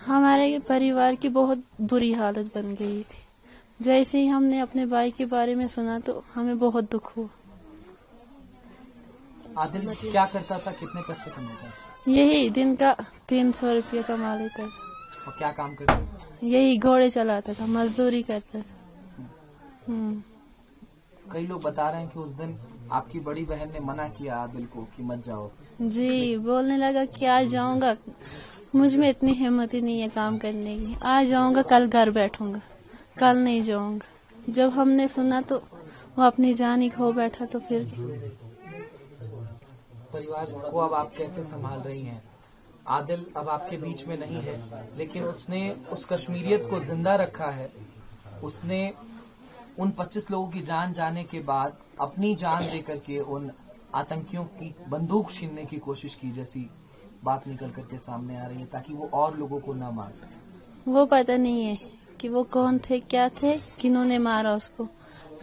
हमारे परिवार की बहुत बुरी हालत बन गई थी। जैसे ही हमने अपने भाई के बारे में सुना तो हमें बहुत दुख हुआ। आदिल क्या करता था, कितने पैसे कमाता था? यही दिन का 300 रुपया कमा लेता था। और क्या काम करता था? यही घोड़े चलाता था, मजदूरी करता था। कई लोग बता रहे हैं कि उस दिन आपकी बड़ी बहन ने मना किया आदिल को कि मत जाओ। जी, बोलने लगा कि आज जाऊंगा, मुझ में इतनी हिम्मत ही नहीं है काम करने की। आज जाऊंगा, कल घर बैठूंगा, कल नहीं जाऊंगा। जब हमने सुना तो वो अपनी जान ही खो बैठा। तो फिर परिवार को अब आप कैसे संभाल रही हैं? आदिल अब आपके बीच में नहीं है, लेकिन उसने उस कश्मीरियत को जिंदा रखा है। उसने उन 25 लोगों की जान जाने के बाद अपनी जान देकर के उन आतंकियों की बंदूक छीनने की कोशिश की, जैसी बात निकल करके सामने आ रही है, ताकि वो और लोगों को न मार सके। वो पता नहीं है कि वो कौन थे, क्या थे, किन्होंने मारा उसको।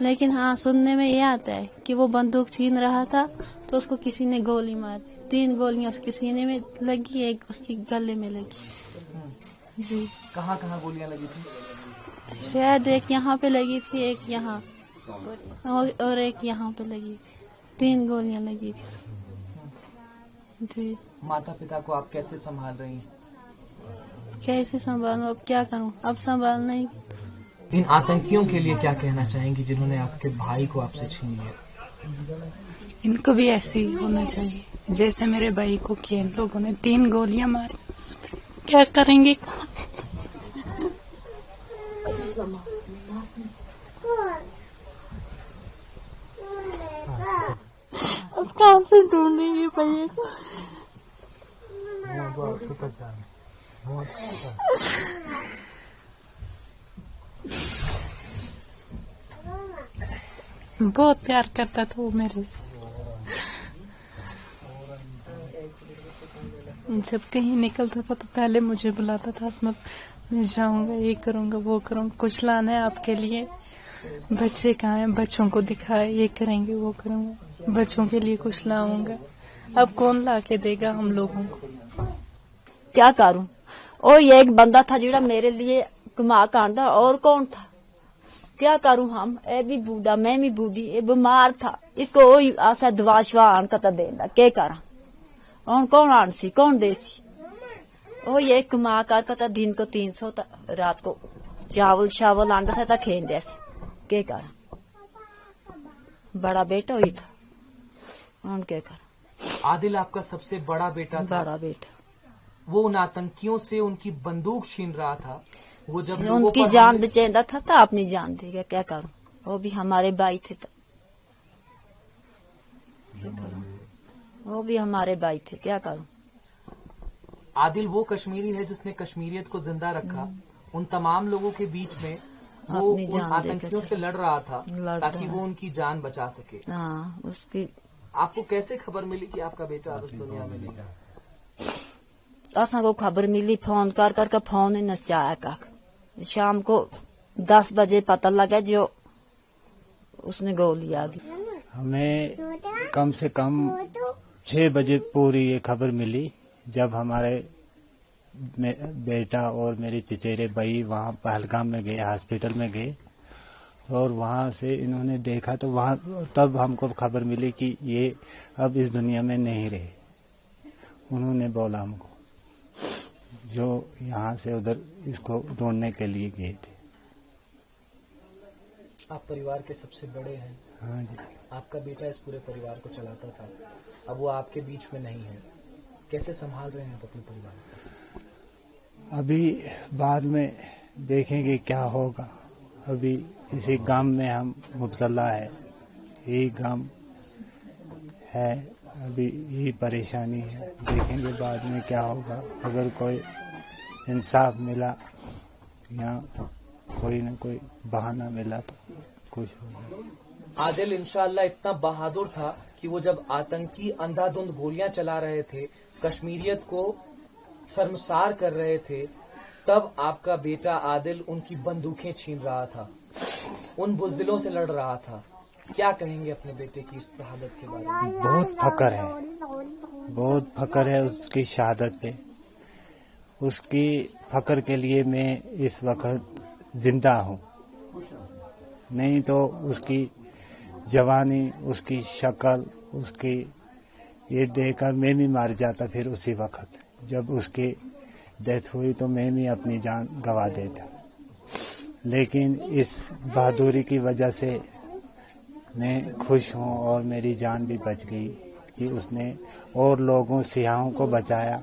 लेकिन हाँ, सुनने में ये आता है कि वो बंदूक छीन रहा था तो उसको किसी ने गोली मार दी। 3 गोलियां उसके सीने में लगी, एक उसकी गले में लगी। जी। कहाँ कहाँ गोलियां लगी थी? शायद एक यहाँ पे लगी थी, एक यहाँ और एक यहाँ पे लगी थी। 3 गोलियां लगी थी उसको। जी। माता पिता को आप कैसे संभाल रही हैं? कैसे संभालूं, अब क्या करूं, अब संभालना ही। इन आतंकियों के लिए क्या कहना चाहेंगी जिन्होंने आपके भाई को आपसे छीन लिया? इनको भी ऐसे ही होना चाहिए जैसे मेरे भाई को किया। इन लोगों ने 3 गोलियां मारी, क्या करेंगे? अब कहाँ से ढूंढेंगे भैया को? बहुत प्यार करता था वो मेरे से। जब कहीं निकलता था तो पहले मुझे बुलाता था, असमत मैं जाऊंगा, ये करूंगा, वो करूंगा, कुछ लाना है आपके लिए, बच्चे कहाँ हैं, बच्चों को दिखाए, ये करेंगे, वो करूंगा, बच्चों के लिए कुछ लाऊंगा। अब कौन ला के देगा हम लोगों को? क्या करूं? और ये एक बंदा था जिड़ा मेरे लिए कमा कांदा, और कौन था? क्या करूं हम? ए भी बूढ़ा, मैं भी बूढ़ी, ये बीमार था, इसको वही आशा दवा शवा आन का देना, क्या करा? और कौन आन सी, कौन देसी? ओ ये कमा कर दिन को 300, रात को चावल शावल आंदा से खेन दे, क्या करा? बड़ा बेटा हुई था, और क्या करा? आदिल आपका सबसे बड़ा बेटा था। बड़ा बेटा। वो उन आतंकियों से उनकी बंदूक छीन रहा था। वो जब उनकी जान बेचेंदा था तो अपनी जान देगा, क्या करूं? वो भी हमारे भाई थे, तो वो भी हमारे भाई थे, क्या करूं? आदिल वो कश्मीरी है जिसने कश्मीरियत को जिंदा रखा। उन तमाम लोगों के बीच में वो उन आतंकियों से लड़ रहा था ताकि वो उनकी जान बचा सके। हाँ, उसकी। आपको कैसे खबर मिली कि आपका बेटा अब इस दुनिया में नहीं? असा को खबर मिली, फोन कर फोन ही नचाया का। शाम को 10 बजे पता लगा जो उसमें गोली आ गई। हमें कम से कम 6 बजे पूरी ये खबर मिली, जब हमारे बेटा और मेरे चचेरे भाई वहाँ पहलगाम में गए, हॉस्पिटल में गए, और वहाँ से इन्होंने देखा तो वहाँ तब हमको खबर मिली कि ये अब इस दुनिया में नहीं रहे। उन्होंने बोला हमको, जो यहाँ से उधर इसको ढूंढने के लिए गए थे। आप परिवार के सबसे बड़े हैं। हाँ जी। आपका बेटा इस पूरे परिवार को चलाता था, अब वो आपके बीच में नहीं है। कैसे संभाल रहे हैं आप अपने परिवार को? अभी बाद में देखेंगे क्या होगा। अभी इसी गांव में हम मुब्तला है, यही गांव है, अभी यही परेशानी है। देखेंगे बाद में क्या होगा। अगर कोई इंसाफ मिला या कोई न कोई बहाना मिला तो कुछ होगा। आदिल इंशाअल्लाह इतना बहादुर था कि वो जब आतंकी अंधाधुंध गोलियां चला रहे थे, कश्मीरियत को शर्मसार कर रहे थे, तब आपका बेटा आदिल उनकी बंदूकें छीन रहा था, उन बुज़दिलों से लड़ रहा था। क्या कहेंगे अपने बेटे की शहादत के बारे में? बहुत फख्र है, बहुत फख्र है उसकी शहादत पे। उसकी फक्र के लिए मैं इस वक्त जिंदा हूँ, नहीं तो उसकी जवानी, उसकी शक्ल, उसकी ये देखकर मैं भी मर जाता। फिर उसी वक्त जब उसकी डेथ हुई तो मैं भी अपनी जान गंवा देता, लेकिन इस बहादुरी की वजह से मैं खुश हूँ और मेरी जान भी बच गई कि उसने और लोगों, सियाहों को बचाया,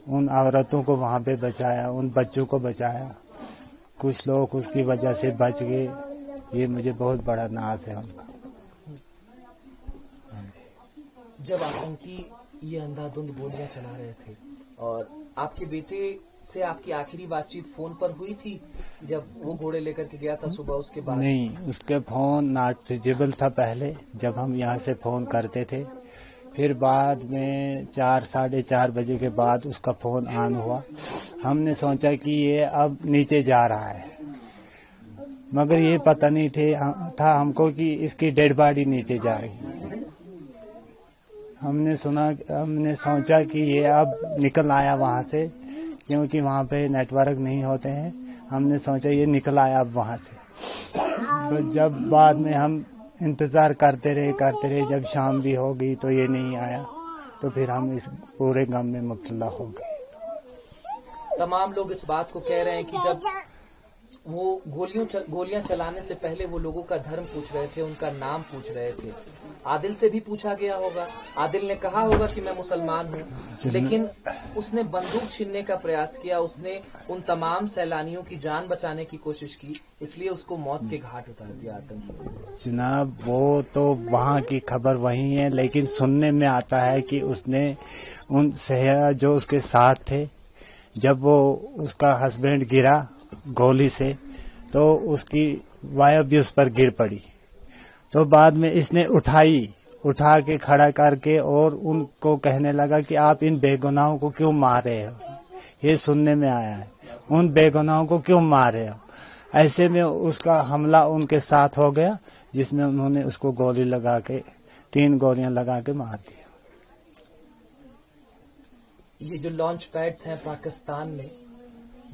उन औरतों को वहाँ पे बचाया, उन बच्चों को बचाया। कुछ लोग उसकी वजह से बच गए, ये मुझे बहुत बड़ा नाज है उनका। जब आतंकी ये अंधाधुंध गोलियां चला रहे थे और आपके बेटे से आपकी आखिरी बातचीत फोन पर हुई थी जब वो घोड़े लेकर के गया था सुबह, उसके बाद? नहीं, उसके फोन नॉट रीचेबल था पहले जब हम यहाँ से फोन करते थे, फिर बाद में 4 साढ़े 4 बजे के बाद उसका फोन ऑन हुआ। हमने सोचा कि ये अब नीचे जा रहा है, मगर ये पता नहीं था हमको कि इसकी डेड बॉडी नीचे जा रही। हमने सोचा कि ये अब निकल आया वहाँ से, क्योंकि वहाँ पे नेटवर्क नहीं होते हैं। हमने सोचा ये निकल आया अब वहाँ से। तो जब बाद में हम इंतजार करते रहे, जब शाम भी हो गई तो ये नहीं आया, तो फिर हम इस पूरे गम में मुब्तला हो गए। तमाम लोग इस बात को कह रहे हैं कि जब वो गोलियां चलाने से पहले वो लोगों का धर्म पूछ रहे थे, उनका नाम पूछ रहे थे। आदिल से भी पूछा गया होगा, आदिल ने कहा होगा कि मैं मुसलमान हूँ, लेकिन उसने बंदूक छीनने का प्रयास किया, उसने उन तमाम सैलानियों की जान बचाने की कोशिश की, इसलिए उसको मौत के घाट उतार दिया आतंकी। जनाब, वो तो वहाँ की खबर वही है, लेकिन सुनने में आता है कि उसने उन सैया जो उसके साथ थे, जब वो उसका हस्बैंड गिरा गोली से तो उसकी वाइफ भी उस पर गिर पड़ी, तो बाद में इसने उठा के खड़ा करके और उनको कहने लगा कि आप इन बेगुनाहों को क्यों मार रहे हो, ये सुनने में आया है, उन बेगुनाहों को क्यों मार रहे हो। ऐसे में उसका हमला उनके साथ हो गया, जिसमें उन्होंने उसको गोली लगा के 3 गोलियां लगा के मार दिया। ये जो लॉन्च पैड्स हैं पाकिस्तान में,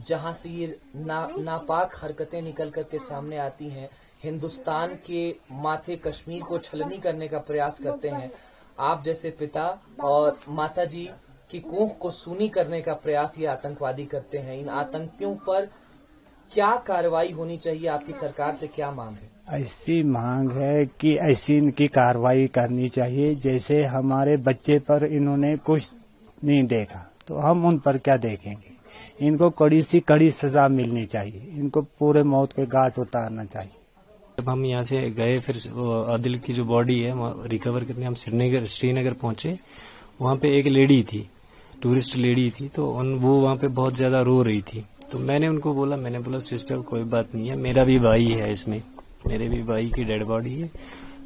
जहां से ये नापाक हरकतें निकल करके सामने आती हैं, हिंदुस्तान के माथे कश्मीर को छलनी करने का प्रयास करते हैं, आप जैसे पिता और माताजी की कोख को सूनी करने का प्रयास ये आतंकवादी करते हैं। इन आतंकियों पर क्या कार्रवाई होनी चाहिए? आपकी सरकार से क्या मांग है? ऐसी मांग है कि ऐसी इनकी कार्रवाई करनी चाहिए, जैसे हमारे बच्चे पर इन्होंने कुछ नहीं देखा तो हम उन पर क्या देखेंगे। इनको कड़ी सी कड़ी सजा मिलनी चाहिए, इनको पूरे मौत के घाट उतारना चाहिए। जब हम यहाँ से गए, फिर आदिल की जो बॉडी है रिकवर करने हम श्रीनगर पहुंचे, वहाँ पे एक लेडी थी, टूरिस्ट लेडी थी, तो वो वहाँ पे बहुत ज्यादा रो रही थी। तो मैंने बोला सिस्टर कोई बात नहीं है, मेरा भी भाई है इसमें, मेरे भी भाई की डेड बॉडी है।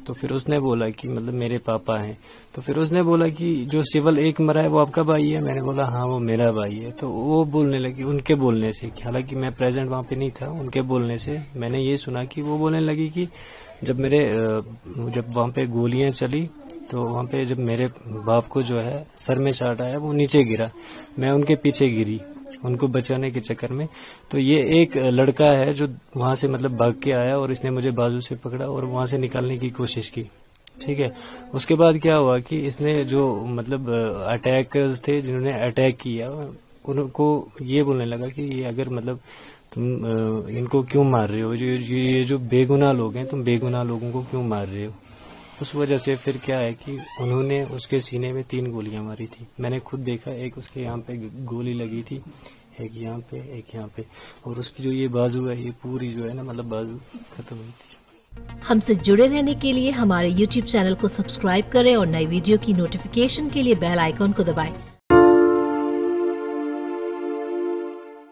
तो फिर उसने बोला कि मतलब मेरे पापा हैं। तो फिर उसने बोला कि जो सिविल एक मरा है वो आपका भाई है? मैंने बोला हाँ वो मेरा भाई है। तो वो बोलने लगी, उनके बोलने से, हालांकि मैं प्रेजेंट वहाँ पे नहीं था, उनके बोलने से मैंने ये सुना कि वो बोलने लगी कि जब वहाँ पे गोलियां चली तो वहाँ पे जब मेरे बाप को जो है सर में शॉट आया, वो नीचे गिरा, मैं उनके पीछे गिरी उनको बचाने के चक्कर में। तो ये एक लड़का है जो वहां से मतलब भाग के आया और इसने मुझे बाजू से पकड़ा और वहां से निकालने की कोशिश की, ठीक है। उसके बाद क्या हुआ कि इसने जो मतलब अटैकर्स थे जिन्होंने अटैक किया, उनको ये बोलने लगा कि ये अगर मतलब तुम इनको क्यों मार रहे हो, ये जो बेगुनाह लोग हैं, तुम बेगुनाह लोगों को क्यों मार रहे हो। उस वजह से फिर क्या है कि उन्होंने उसके सीने में 3 गोलियां मारी थी। मैंने खुद देखा, एक उसके यहाँ पे गोली लगी थी, एक यहाँ पे, एक यहाँ पे, और उसकी जो ये बाजू है, ये पूरी जो है ना मतलब बाजू खत्म हुई थी। हमसे जुड़े रहने के लिए हमारे YouTube चैनल को सब्सक्राइब करें और नई वीडियो की नोटिफिकेशन के लिए बेल आइकॉन को दबाएं।